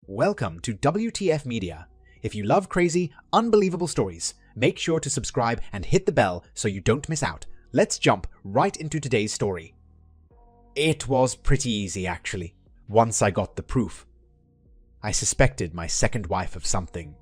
Welcome to WTF Media. If you love crazy, unbelievable stories, make sure to subscribe and hit the bell so you don't miss out. Let's jump right into today's story. It was pretty easy, actually, once I got the proof. I suspected my second wife of something.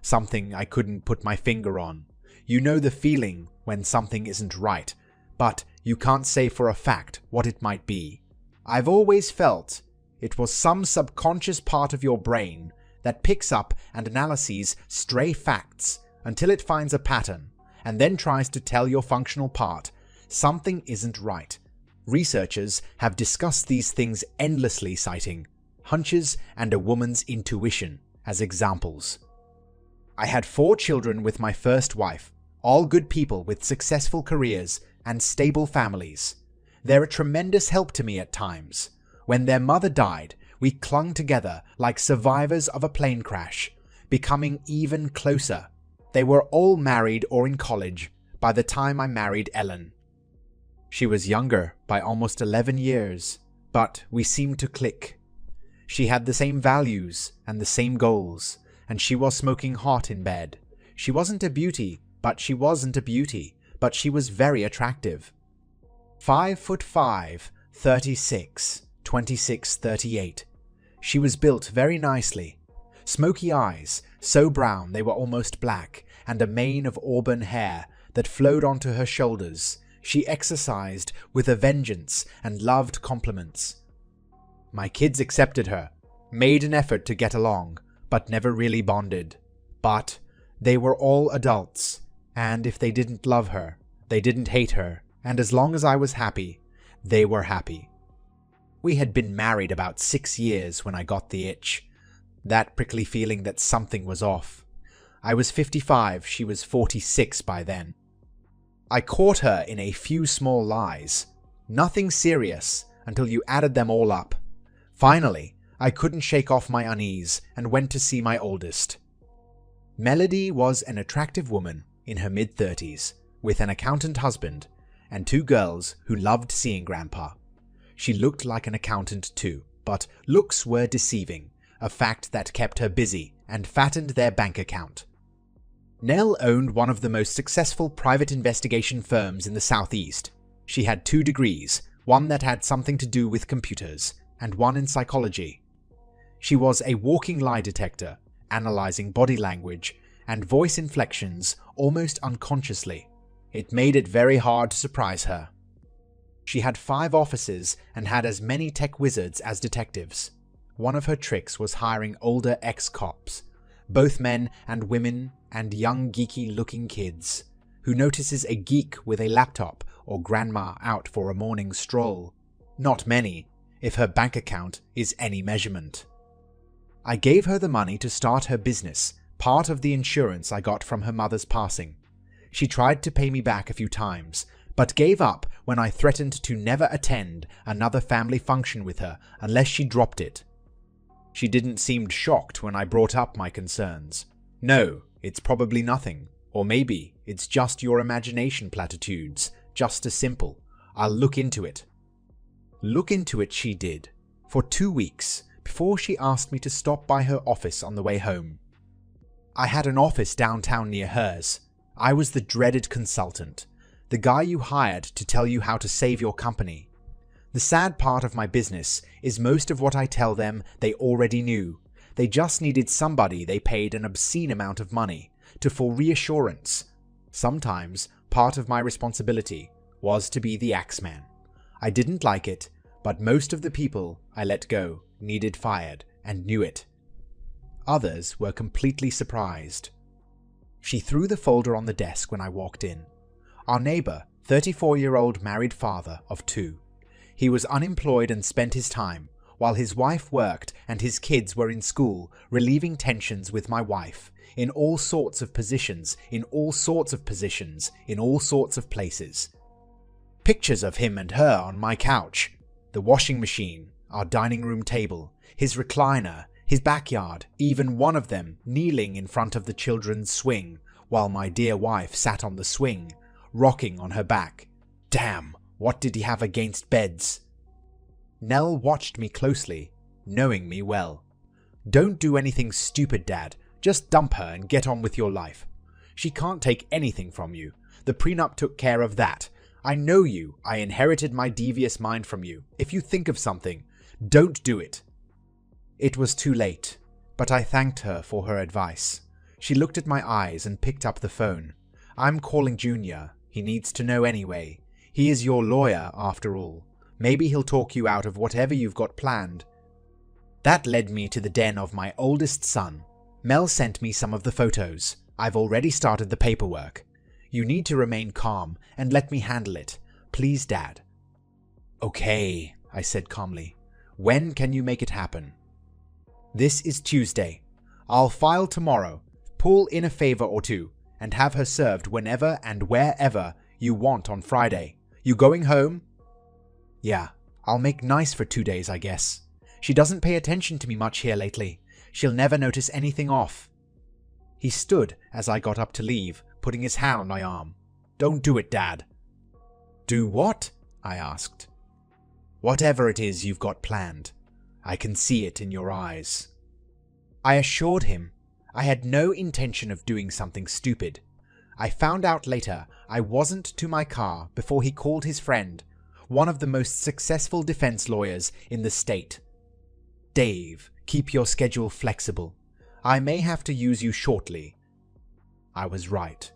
Something I couldn't put my finger on. You know the feeling when something isn't right, but you can't say for a fact what it might be. I've always felt it was some subconscious part of your brain that picks up and analyzes stray facts until it finds a pattern and then tries to tell your functional part something isn't right. Researchers have discussed these things endlessly, citing hunches and a woman's intuition as examples. I had 4 children with my first wife, all good people with successful careers and stable families. They're a tremendous help to me at times. When their mother died, we clung together like survivors of a plane crash, becoming even closer. They were all married or in college by the time I married Ellen. She was younger by almost 11 years, but we seemed to click. She had the same values and the same goals, and she was smoking hot in bed. She wasn't a beauty, but she wasn't a beauty, but she was very attractive. 5'5", 36. 26-38. She was built very nicely. Smoky eyes, so brown they were almost black, and a mane of auburn hair that flowed onto her shoulders. She exercised with a vengeance and loved compliments. My kids accepted her, made an effort to get along, but never really bonded. But they were all adults, and if they didn't love her, they didn't hate her, and as long as I was happy, they were happy. We had been married about 6 years when I got the itch, that prickly feeling that something was off. I was 55, she was 46 by then. I caught her in a few small lies, nothing serious until you added them all up. Finally, I couldn't shake off my unease and went to see my oldest. Melody was an attractive woman in her mid-30s, with an accountant husband and 2 girls who loved seeing Grandpa. She looked like an accountant too, but looks were deceiving, a fact that kept her busy and fattened their bank account. Nell owned one of the most successful private investigation firms in the Southeast. She had 2 degrees, one that had something to do with computers, and one in psychology. She was a walking lie detector, analyzing body language and voice inflections almost unconsciously. It made it very hard to surprise her. She had 5 offices and had as many tech wizards as detectives. One of her tricks was hiring older ex-cops, both men and women and young geeky-looking kids, who notices a geek with a laptop or grandma out for a morning stroll. Not many, if her bank account is any measurement. I gave her the money to start her business, part of the insurance I got from her mother's passing. She tried to pay me back a few times, but gave up when I threatened to never attend another family function with her unless she dropped it. She didn't seem shocked when I brought up my concerns. No, it's probably nothing, or maybe it's just your imagination platitudes, just as simple. I'll look into it. Look into it she did, for 2 weeks, before she asked me to stop by her office on the way home. I had an office downtown near hers. I was the dreaded consultant, the guy you hired to tell you how to save your company. The sad part of my business is most of what I tell them they already knew. They just needed somebody they paid an obscene amount of money to for reassurance. Sometimes part of my responsibility was to be the axeman. I didn't like it, but most of the people I let go needed fired and knew it. Others were completely surprised. She threw the folder on the desk when I walked in. Our neighbor, 34-year-old married father of 2. He was unemployed and spent his time, while his wife worked and his kids were in school, relieving tensions with my wife, in all sorts of positions, in all sorts of positions, in all sorts of places. Pictures of him and her on my couch, the washing machine, our dining room table, his recliner, his backyard, even one of them kneeling in front of the children's swing, while my dear wife sat on the swing, rocking on her back. Damn, what did he have against beds? Nell watched me closely, knowing me well. Don't do anything stupid, Dad. Just dump her and get on with your life. She can't take anything from you. The prenup took care of that. I know you. I inherited my devious mind from you. If you think of something, don't do it." It was too late, but I thanked her for her advice. She looked at my eyes and picked up the phone. "I'm calling Junior. He needs to know anyway. He is your lawyer, after all. Maybe he'll talk you out of whatever you've got planned." That led me to the den of my oldest son. Mel sent me some of the photos. I've already started the paperwork. You need to remain calm and let me handle it. Please, Dad. "Okay," I said calmly. "When can you make it happen?" "This is Tuesday. I'll file tomorrow, pull in a favor or two, and have her served whenever and wherever you want on Friday. You going home?" "Yeah, I'll make nice for 2 days, I guess. She doesn't pay attention to me much here lately. She'll never notice anything off." He stood as I got up to leave, putting his hand on my arm. "Don't do it, Dad." "Do what?" I asked. "Whatever it is you've got planned. I can see it in your eyes." I assured him I had no intention of doing something stupid. I found out later I wasn't to my car before he called his friend, one of the most successful defense lawyers in the state. "Dave, keep your schedule flexible. I may have to use you shortly." I was right.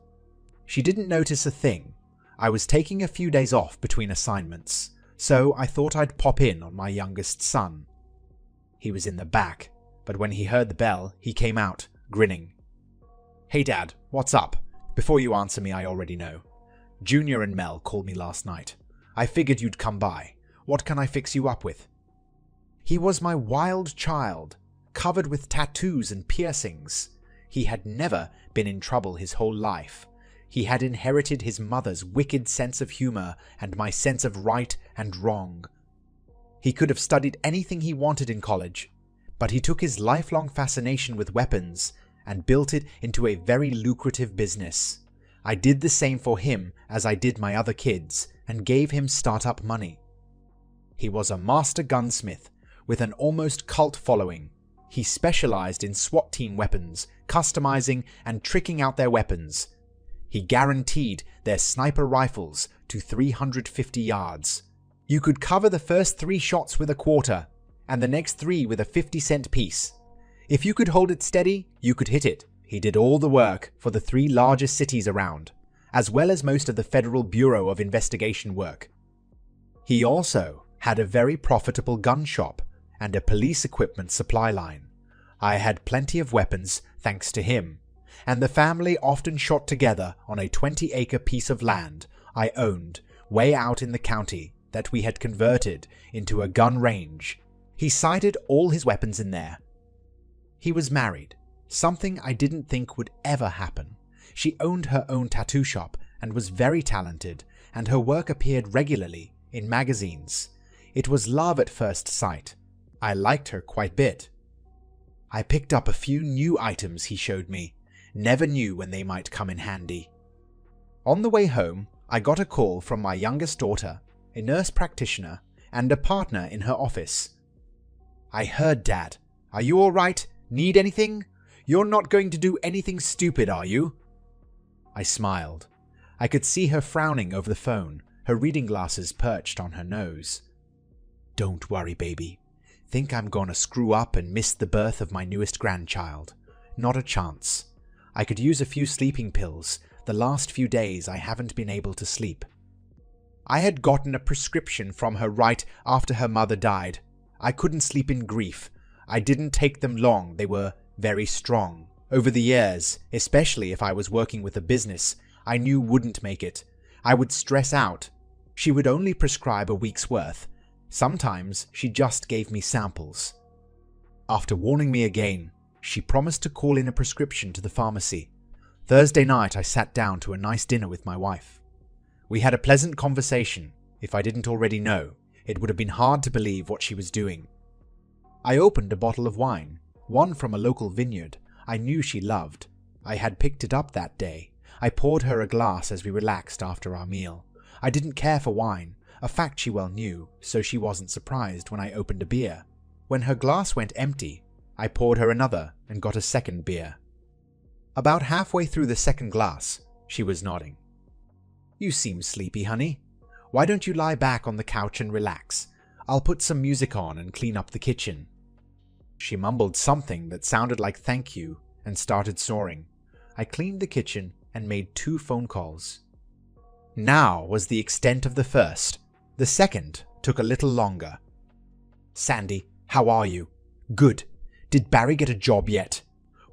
She didn't notice a thing. I was taking a few days off between assignments, so I thought I'd pop in on my youngest son. He was in the back, but when he heard the bell, he came out, grinning. "Hey Dad, what's up? Before you answer me, I already know. Junior and Mel called me last night. I figured you'd come by. What can I fix you up with?" He was my wild child, covered with tattoos and piercings. He had never been in trouble his whole life. He had inherited his mother's wicked sense of humor and my sense of right and wrong. He could have studied anything he wanted in college, but he took his lifelong fascination with weapons and built it into a very lucrative business. I did the same for him as I did my other kids and gave him startup money. He was a master gunsmith with an almost cult following. He specialized in SWAT team weapons, customizing and tricking out their weapons. He guaranteed their sniper rifles to 350 yards. You could cover the first 3 shots with a quarter, and the next 3 with a 50-cent piece. If you could hold it steady, you could hit it. He did all the work for the 3 largest cities around, as well as most of the Federal Bureau of Investigation work. He also had a very profitable gun shop and a police equipment supply line. I had plenty of weapons thanks to him, and the family often shot together on a 20-acre piece of land I owned way out in the county that we had converted into a gun range. He sighted all his weapons in there. He was married, something I didn't think would ever happen. She owned her own tattoo shop and was very talented, and her work appeared regularly in magazines. It was love at first sight. I liked her quite a bit. I picked up a few new items he showed me. Never knew when they might come in handy. On the way home, I got a call from my youngest daughter, a nurse practitioner, and a partner in her office. "I heard, Dad. Are you all right? Need anything? You're not going to do anything stupid, are you?" I smiled. I could see her frowning over the phone, her reading glasses perched on her nose. "Don't worry, baby. Think I'm gonna screw up and miss the birth of my newest grandchild? Not a chance. I could use a few sleeping pills. The last few days I haven't been able to sleep." I had gotten a prescription from her right after her mother died. I couldn't sleep in grief. I didn't take them long. They were very strong. Over the years, especially if I was working with a business I knew wouldn't make it, I would stress out. She would only prescribe a week's worth. Sometimes she just gave me samples. After warning me again, she promised to call in a prescription to the pharmacy. Thursday night I sat down to a nice dinner with my wife. We had a pleasant conversation. If I didn't already know, it would have been hard to believe what she was doing. I opened a bottle of wine, one from a local vineyard I knew she loved. I had picked it up that day. I poured her a glass as we relaxed after our meal. I didn't care for wine, a fact she well knew, so she wasn't surprised when I opened a beer. When her glass went empty, I poured her another and got a second beer. About halfway through the second glass, she was nodding. "You seem sleepy, honey. Why don't you lie back on the couch and relax? I'll put some music on and clean up the kitchen." She mumbled something that sounded like thank you and started snoring. I cleaned the kitchen and made 2 phone calls. Now was the extent of the first. The second took a little longer. "Sandy, how are you?" "Good. Did Barry get a job yet?"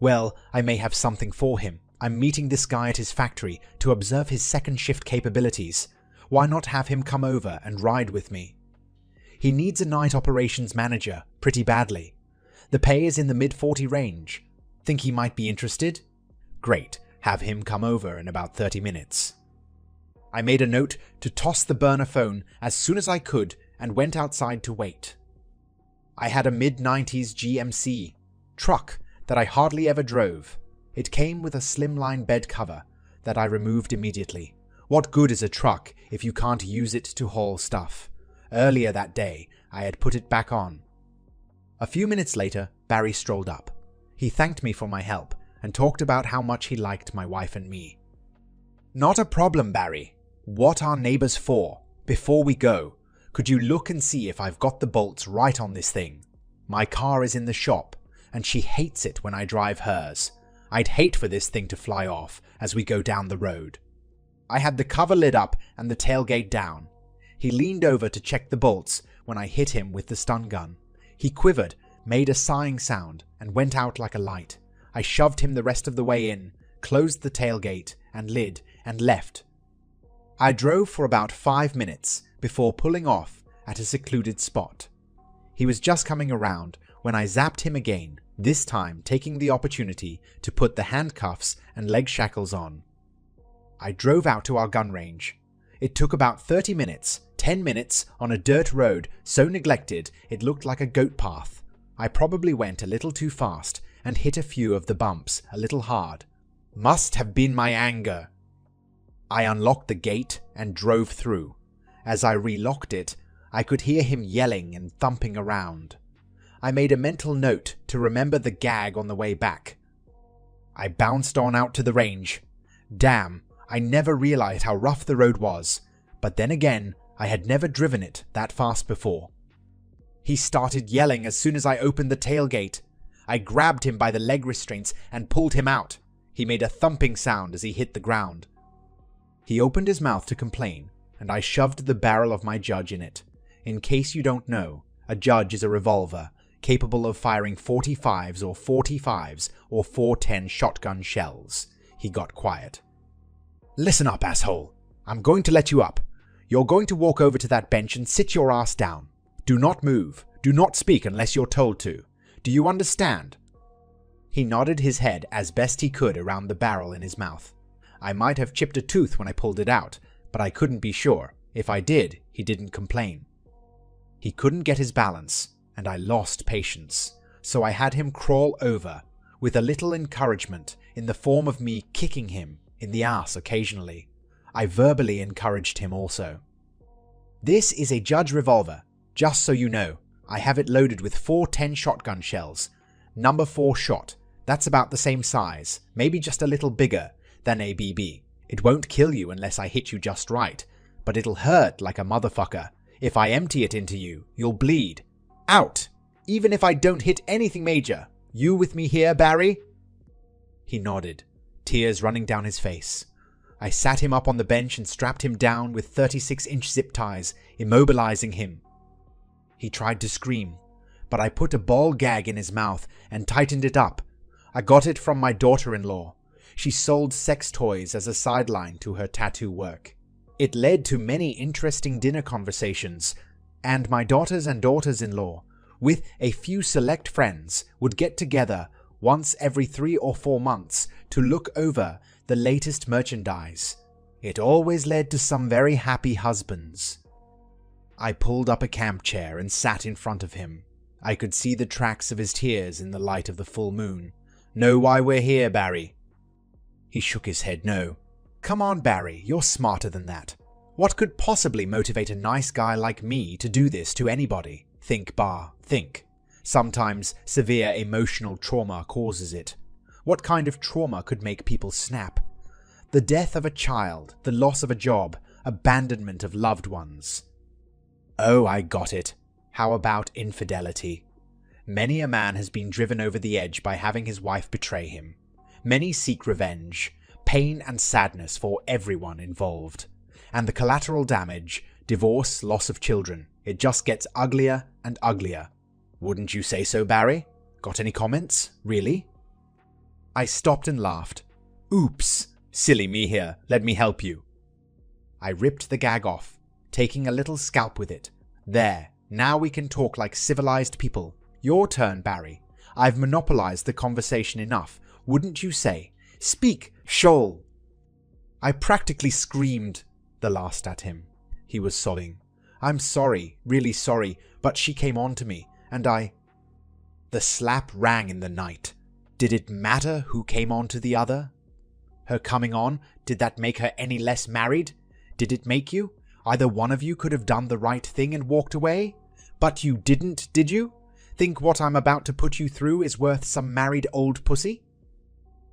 "Well, I may have something for him. I'm meeting this guy at his factory to observe his second shift capabilities. Why not have him come over and ride with me? He needs a night operations manager pretty badly. The pay is in the mid-40 range. Think he might be interested?" "Great. Have him come over in about 30 minutes. I made a note to toss the burner phone as soon as I could and went outside to wait. I had a mid-90s GMC truck that I hardly ever drove. It came with a slimline bed cover that I removed immediately. What good is a truck if you can't use it to haul stuff? Earlier that day, I had put it back on. A few minutes later, Barry strolled up. He thanked me for my help and talked about how much he liked my wife and me. "Not a problem, Barry. What are neighbors for? Before we go, could you look and see if I've got the bolts right on this thing? My car is in the shop, and she hates it when I drive hers. I'd hate for this thing to fly off as we go down the road." I had the cover lid up and the tailgate down. He leaned over to check the bolts when I hit him with the stun gun. He quivered, made a sighing sound, and went out like a light. I shoved him the rest of the way in, closed the tailgate and lid, and left. I drove for about 5 minutes before pulling off at a secluded spot. He was just coming around when I zapped him again, this time taking the opportunity to put the handcuffs and leg shackles on. I drove out to our gun range. It took about 30 minutes, 10 minutes on a dirt road so neglected it looked like a goat path. I probably went a little too fast and hit a few of the bumps a little hard. Must have been my anger. I unlocked the gate and drove through. As I relocked it, I could hear him yelling and thumping around. I made a mental note to remember the gag on the way back. I bounced on out to the range. Damn, I never realized how rough the road was, but then again, I had never driven it that fast before. He started yelling as soon as I opened the tailgate. I grabbed him by the leg restraints and pulled him out. He made a thumping sound as he hit the ground. He opened his mouth to complain, and I shoved the barrel of my Judge in it. In case you don't know, a Judge is a revolver capable of firing 45s or 45s or 410 shotgun shells. He got quiet. "Listen up, asshole. I'm going to let you up. You're going to walk over to that bench and sit your ass down. Do not move. Do not speak unless you're told to. Do you understand?" He nodded his head as best he could around the barrel in his mouth. I might have chipped a tooth when I pulled it out, but I couldn't be sure. If I did, he didn't complain. He couldn't get his balance, and I lost patience, so I had him crawl over, with a little encouragement in the form of me kicking him in the ass occasionally. I verbally encouraged him also. "This is a Judge revolver, just so you know. I have it loaded with 410 shotgun shells. Number 4 shot. That's about the same size, maybe just a little bigger than a BB. It won't kill you unless I hit you just right, but it'll hurt like a motherfucker. If I empty it into you, you'll bleed. Out! Even if I don't hit anything major. You with me here, Barry?" He nodded, tears running down his face. I sat him up on the bench and strapped him down with 36-inch zip ties, immobilizing him. He tried to scream, but I put a ball gag in his mouth and tightened it up. I got it from my daughter-in-law. She sold sex toys as a sideline to her tattoo work. It led to many interesting dinner conversations, and my daughters and daughters-in-law, with a few select friends, would get together once every 3 or 4 months to look over the latest merchandise. It always led to some very happy husbands. I pulled up a camp chair and sat in front of him. I could see the tracks of his tears in the light of the full moon. "Know why we're here, Barry?" He shook his head no. "Come on, Barry, you're smarter than that. What could possibly motivate a nice guy like me to do this to anybody? Think, Bar, think. Sometimes severe emotional trauma causes it. What kind of trauma could make people snap? The death of a child, the loss of a job, abandonment of loved ones. Oh, I got it. How about infidelity? Many a man has been driven over the edge by having his wife betray him. Many seek revenge, pain and sadness for everyone involved. And the collateral damage, divorce, loss of children, it just gets uglier and uglier. Wouldn't you say so, Barry? Got any comments? Really? I stopped and laughed. Oops, silly me here, let me help you. I ripped the gag off, taking a little scalp with it. There, now we can talk like civilized people. Your turn, Barry. I've monopolized the conversation enough, wouldn't you say? Speak, Shoal! I practically screamed the last at him. He was sobbing. I'm sorry, really sorry, but she came on to me, and I... The slap rang in the night. Did it matter who came on to the other? Her coming on, did that make her any less married? Did it make you? Either one of you could have done the right thing and walked away. But you didn't, did you? Think what I'm about to put you through is worth some married old pussy?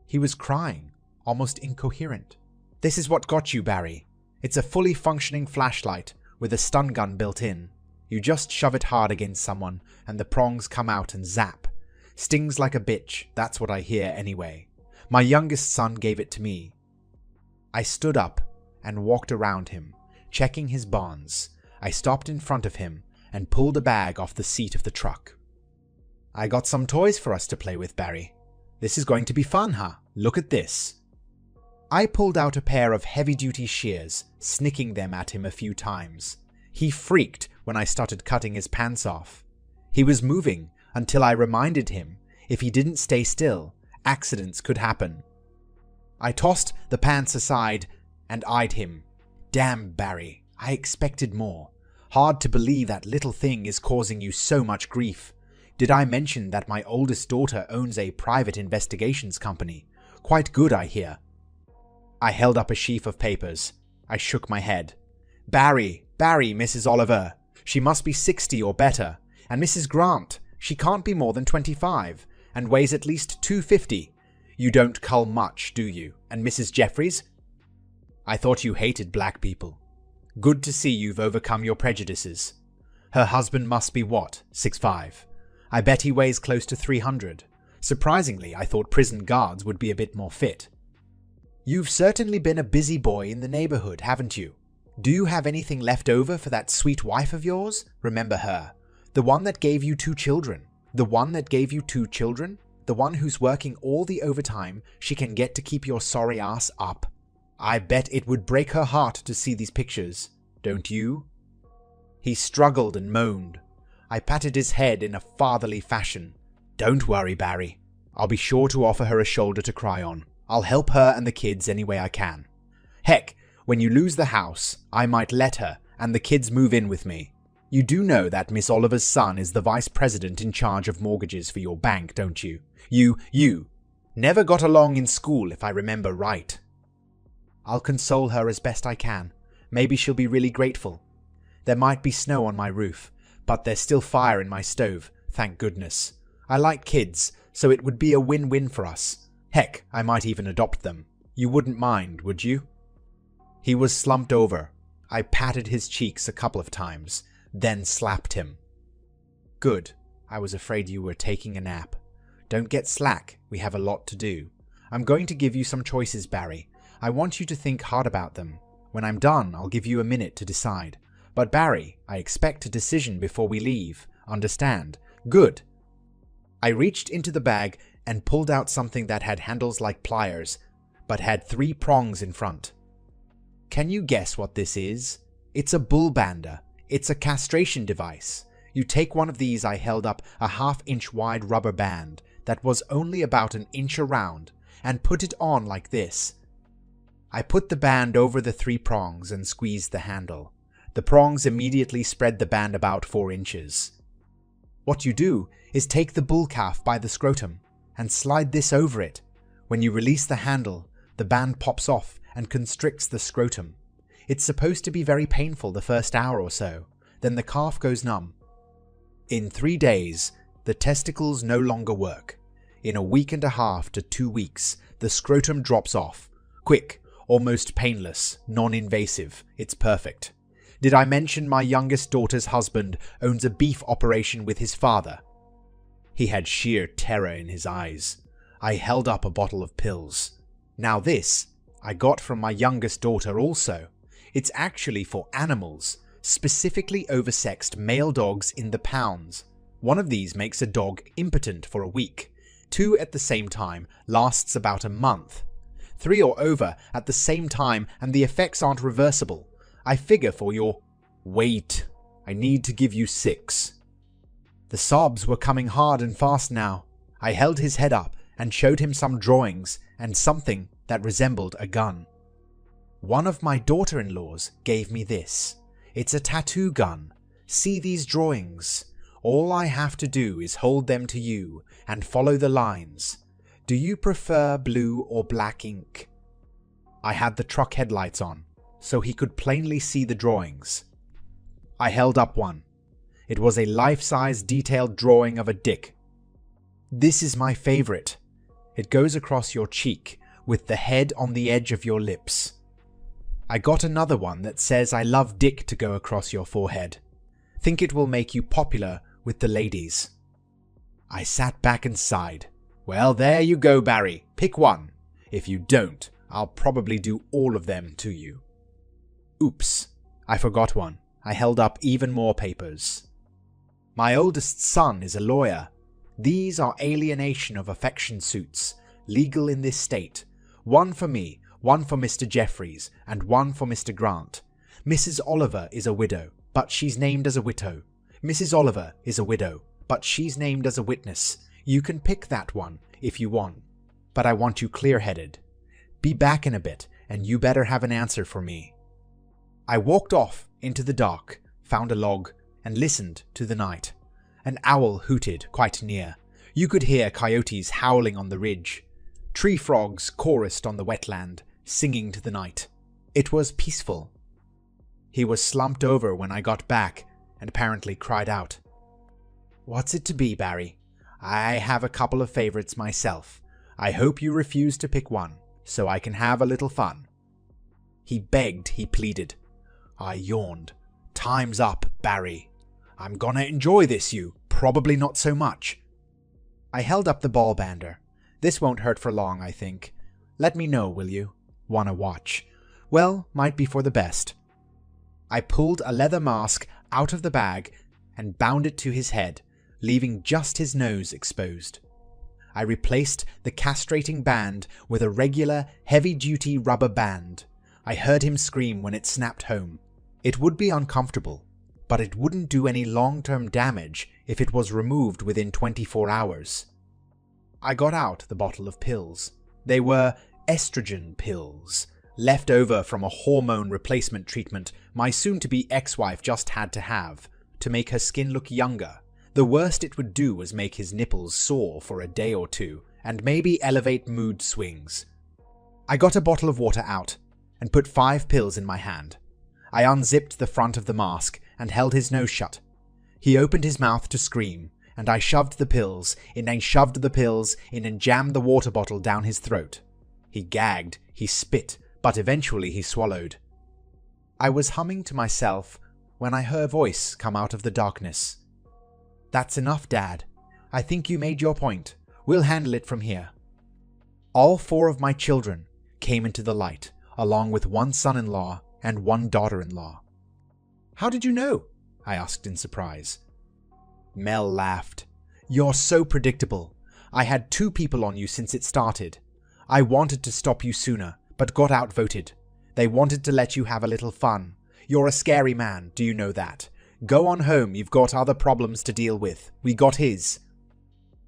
He was crying, almost incoherent. This is what got you, Barry. It's a fully functioning flashlight with a stun gun built in. You just shove it hard against someone and the prongs come out and zap. Stings like a bitch, that's what I hear anyway. My youngest son gave it to me. I stood up and walked around him, checking his bonds. I stopped in front of him and pulled a bag off the seat of the truck. I got some toys for us to play with, Barry. This is going to be fun, huh? Look at this. I pulled out a pair of heavy-duty shears, snicking them at him a few times. He freaked when I started cutting his pants off. He was moving until I reminded him if he didn't stay still, accidents could happen. I tossed the pants aside and eyed him. Damn, Barry, I expected more. Hard to believe that little thing is causing you so much grief. Did I mention that my oldest daughter owns a private investigations company? Quite good, I hear. I held up a sheaf of papers. I shook my head. Barry, Mrs. Oliver. She must be 60 or better. And Mrs. Grant, she can't be more than 25, and weighs at least 250. You don't cull much, do you? And Mrs. Jeffries? I thought you hated black people. Good to see you've overcome your prejudices. Her husband must be what, 6'5"? I bet he weighs close to 300. Surprisingly, I thought prison guards would be a bit more fit. You've certainly been a busy boy in the neighborhood, haven't you? Do you have anything left over for that sweet wife of yours? Remember her. The one that gave you 2 children. The one that gave you 2 children? The one who's working all the overtime she can get to keep your sorry ass up. I bet it would break her heart to see these pictures. Don't you? He struggled and moaned. I patted his head in a fatherly fashion. Don't worry, Barry. I'll be sure to offer her a shoulder to cry on. I'll help her and the kids any way I can. Heck, when you lose the house, I might let her and the kids move in with me. You do know that Miss Oliver's son is the vice president in charge of mortgages for your bank, don't you? You never got along in school, if I remember right. I'll console her as best I can. Maybe she'll be really grateful. There might be snow on my roof, but there's still fire in my stove, thank goodness. I like kids, so it would be a win-win for us. Heck, I might even adopt them. You wouldn't mind, would you? He was slumped over. I patted his cheeks a couple of times, then slapped him. Good. I was afraid you were taking a nap. Don't get slack. We have a lot to do. I'm going to give you some choices, Barry. I want you to think hard about them. When I'm done, I'll give you a minute to decide. But Barry, I expect a decision before we leave. Understand? Good. I reached into the bag and pulled out something that had handles like pliers, but had 3 prongs in front. Can you guess what this is? It's a bull bander. It's a castration device. You take one of these. I held up a 1/2 inch wide rubber band that was only about 1 inch around and put it on like this. I put the band over the 3 prongs and squeezed the handle. The prongs immediately spread the band about 4 inches. What you do is take the bull calf by the scrotum and slide this over it. When you release the handle, the band pops off and constricts the scrotum. It's supposed to be very painful the first hour or so, then the calf goes numb. In 3 days, The testicles no longer work. In a week and a half to 2 weeks, the scrotum drops off. Quick, almost painless, non-invasive. It's perfect. Did I mention my youngest daughter's husband owns a beef operation with his father? He had sheer terror in his eyes. I held up a bottle of pills. Now this, I got from my youngest daughter also. It's actually for animals, specifically oversexed male dogs in the pounds. One of these makes a dog impotent for a week. 2 at the same time lasts about a month. 3 or over at the same time and the effects aren't reversible. I figure for your... Wait, I need to give you 6. The sobs were coming hard and fast now. I held his head up and showed him some drawings and something that resembled a gun. One of my daughter-in-laws gave me this. It's a tattoo gun. See these drawings? All I have to do is hold them to you and follow the lines. Do you prefer blue or black ink? I had the truck headlights on, so he could plainly see the drawings. I held up one. It was a life-size detailed drawing of a dick. This is my favorite. It goes across your cheek, with the head on the edge of your lips. I got another one that says I love dick to go across your forehead. Think it will make you popular with the ladies. I sat back and sighed. Well, there you go, Barry. Pick one. If you don't, I'll probably do all of them to you. Oops, I forgot one. I held up even more papers. My oldest son is a lawyer. These are alienation of affection suits, legal in this state. One for me, one for Mr. Jeffries, and one for Mr. Grant. Mrs. Oliver is a widow, but she's named as a widow. Mrs. Oliver is a widow, but she's named as a witness. You can pick that one if you want, but I want you clear-headed. Be back in a bit, and you better have an answer for me. I walked off into the dark, found a log, and listened to the night. An owl hooted quite near. You could hear coyotes howling on the ridge. Tree frogs chorused on the wetland, singing to the night. It was peaceful. He was slumped over when I got back, and apparently cried out. What's it to be, Barry? I have a couple of favorites myself. I hope you refuse to pick one, so I can have a little fun. He begged, he pleaded. I yawned. Time's up, Barry. I'm gonna enjoy this, you. Probably not so much. I held up the ball bander. This won't hurt for long, I think. Let me know, will you? Wanna watch? Well, might be for the best. I pulled a leather mask out of the bag and bound it to his head, leaving just his nose exposed. I replaced the castrating band with a regular, heavy-duty rubber band. I heard him scream when it snapped home. It would be uncomfortable, but it wouldn't do any long-term damage if it was removed within 24 hours. I got out the bottle of pills. They were estrogen pills, left over from a hormone replacement treatment my soon-to-be ex-wife just had to have, to make her skin look younger. The worst it would do was make his nipples sore for a day or two, and maybe elevate mood swings. I got a bottle of water out, and put 5 pills in my hand. I unzipped the front of the mask, and held his nose shut. He opened his mouth to scream, and I shoved the pills in and jammed the water bottle down his throat. He gagged, he spit, but eventually he swallowed. I was humming to myself when I heard a voice come out of the darkness. That's enough, Dad. I think you made your point. We'll handle it from here. All 4 of my children came into the light, along with 1 son-in-law and 1 daughter-in-law. How did you know? I asked in surprise. Mel laughed. You're so predictable. I had 2 people on you since it started. I wanted to stop you sooner, but got outvoted. They wanted to let you have a little fun. You're a scary man, do you know that? Go on home, you've got other problems to deal with. We got his.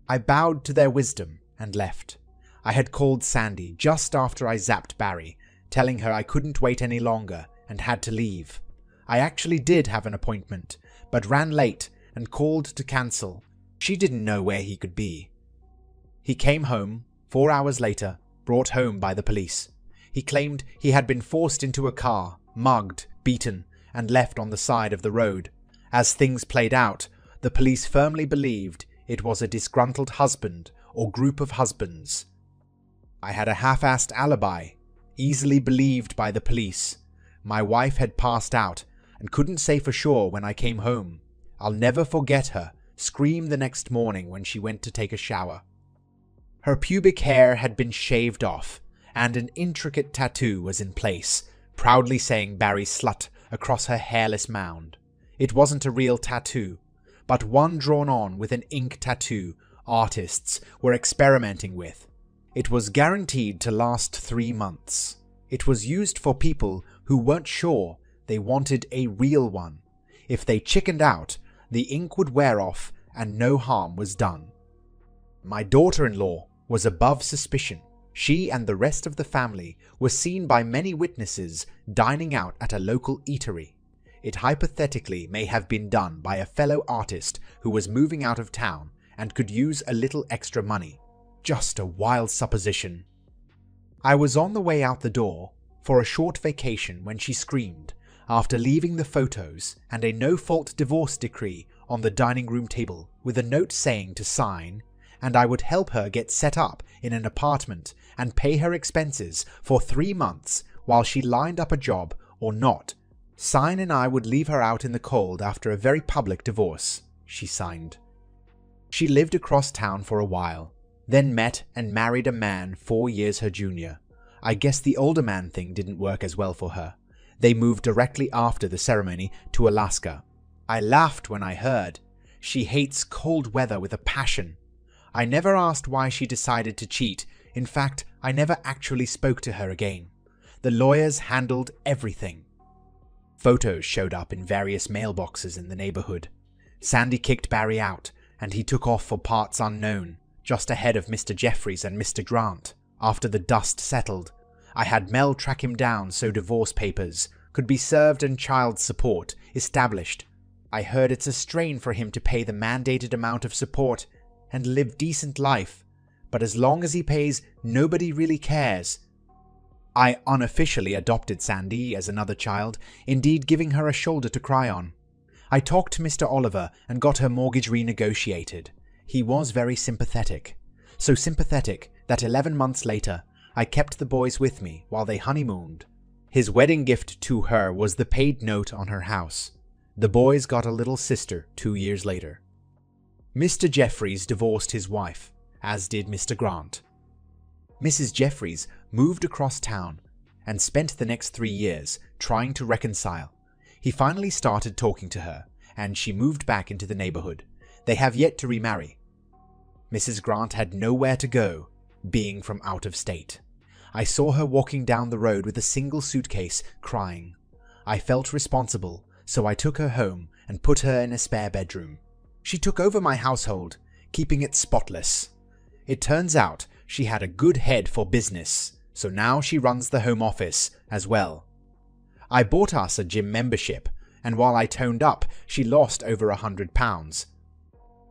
I bowed to their wisdom and left. I had called Sandy just after I zapped Barry, telling her I couldn't wait any longer and had to leave. I actually did have an appointment, but ran late and called to cancel. She didn't know where he could be. He came home 4 hours later, brought home by the police. He claimed he had been forced into a car, mugged, beaten, and left on the side of the road. As things played out, the police firmly believed it was a disgruntled husband or group of husbands. I had a half-assed alibi, easily believed by the police. My wife had passed out and couldn't say for sure when I came home. I'll never forget her scream the next morning when she went to take a shower. Her pubic hair had been shaved off, and an intricate tattoo was in place, proudly saying Barry Slut across her hairless mound. It wasn't a real tattoo, but one drawn on with an ink tattoo artists were experimenting with. It was guaranteed to last 3 months. It was used for people who weren't sure they wanted a real one. If they chickened out, the ink would wear off and no harm was done. My daughter-in-law was above suspicion. She and the rest of the family were seen by many witnesses dining out at a local eatery. It hypothetically may have been done by a fellow artist who was moving out of town and could use a little extra money. Just a wild supposition. I was on the way out the door for a short vacation when she screamed, after leaving the photos and a no-fault divorce decree on the dining room table with a note saying to sign, and I would help her get set up in an apartment and pay her expenses for 3 months while she lined up a job or not. Sign and I would leave her out in the cold after a very public divorce, she signed. She lived across town for a while, then met and married a man 4 years her junior. I guess the older man thing didn't work as well for her. They moved directly after the ceremony to Alaska. I laughed when I heard. She hates cold weather with a passion. I never asked why she decided to cheat. In fact, I never actually spoke to her again. The lawyers handled everything. Photos showed up in various mailboxes in the neighborhood. Sandy kicked Barry out, and he took off for parts unknown, just ahead of Mr. Jeffries and Mr. Grant. After the dust settled, I had Mel track him down so divorce papers could be served and child support established. I heard it's a strain for him to pay the mandated amount of support and live decent life, but as long as he pays, nobody really cares. I unofficially adopted Sandy as another child, indeed giving her a shoulder to cry on. I talked to Mr. Oliver and got her mortgage renegotiated. He was very sympathetic. So sympathetic that 11 months later, I kept the boys with me while they honeymooned. His wedding gift to her was the paid note on her house. The boys got a little sister 2 years later. Mr. Jeffries divorced his wife, as did Mr. Grant. Mrs. Jeffries moved across town and spent the next 3 years trying to reconcile. He finally started talking to her, and she moved back into the neighborhood. They have yet to remarry. Mrs. Grant had nowhere to go, being from out of state. I saw her walking down the road with a single suitcase, crying. I felt responsible, so I took her home and put her in a spare bedroom. She took over my household, keeping it spotless. It turns out she had a good head for business, so now she runs the home office as well. I bought us a gym membership, and while I toned up, she lost over 100 pounds.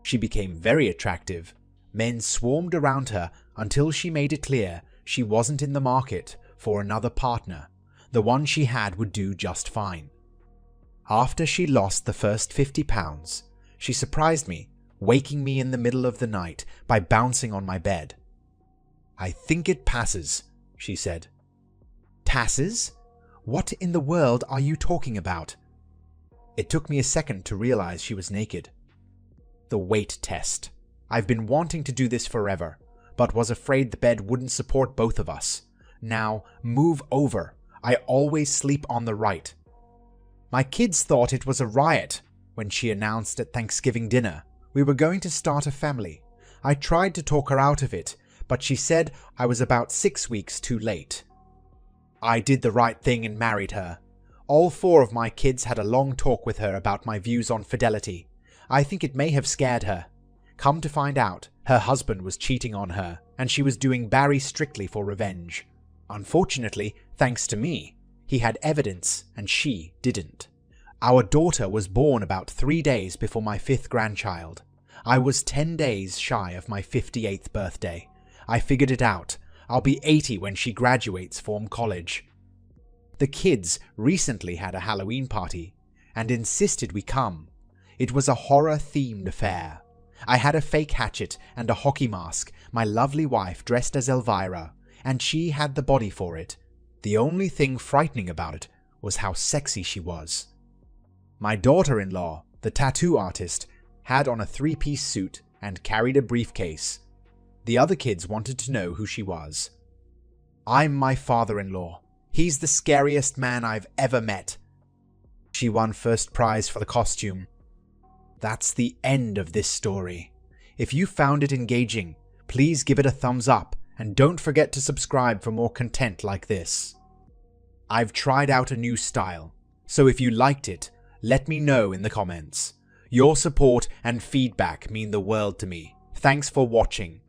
She became very attractive. Men swarmed around her until she made it clear she wasn't in the market for another partner. The one she had would do just fine. After she lost the first 50 pounds, she surprised me, waking me in the middle of the night by bouncing on my bed. "I think it passes," she said. "Passes? What in the world are you talking about?" It took me a second to realize she was naked. The weight test. I've been wanting to do this forever, but was afraid the bed wouldn't support both of us. Now, move over. I always sleep on the right. My kids thought it was a riot when she announced at Thanksgiving dinner we were going to start a family. I tried to talk her out of it, but she said I was about 6 weeks too late. I did the right thing and married her. All 4 of my kids had a long talk with her about my views on fidelity. I think it may have scared her. Come to find out, her husband was cheating on her, and she was doing Barry strictly for revenge. Unfortunately, thanks to me, he had evidence and she didn't. Our daughter was born about 3 days before my 5th grandchild. I was 10 days shy of my 58th birthday. I figured it out. I'll be 80 when she graduates from college. The kids recently had a Halloween party and insisted we come. It was a horror-themed affair. I had a fake hatchet and a hockey mask, my lovely wife dressed as Elvira, and she had the body for it. The only thing frightening about it was how sexy she was. My daughter-in-law, the tattoo artist, had on a three-piece suit and carried a briefcase. The other kids wanted to know who she was. "I'm my father-in-law. He's the scariest man I've ever met." She won first prize for the costume. That's the end of this story. If you found it engaging, please give it a thumbs up and don't forget to subscribe for more content like this. I've tried out a new style, so if you liked it, let me know in the comments. Your support and feedback mean the world to me. Thanks for watching.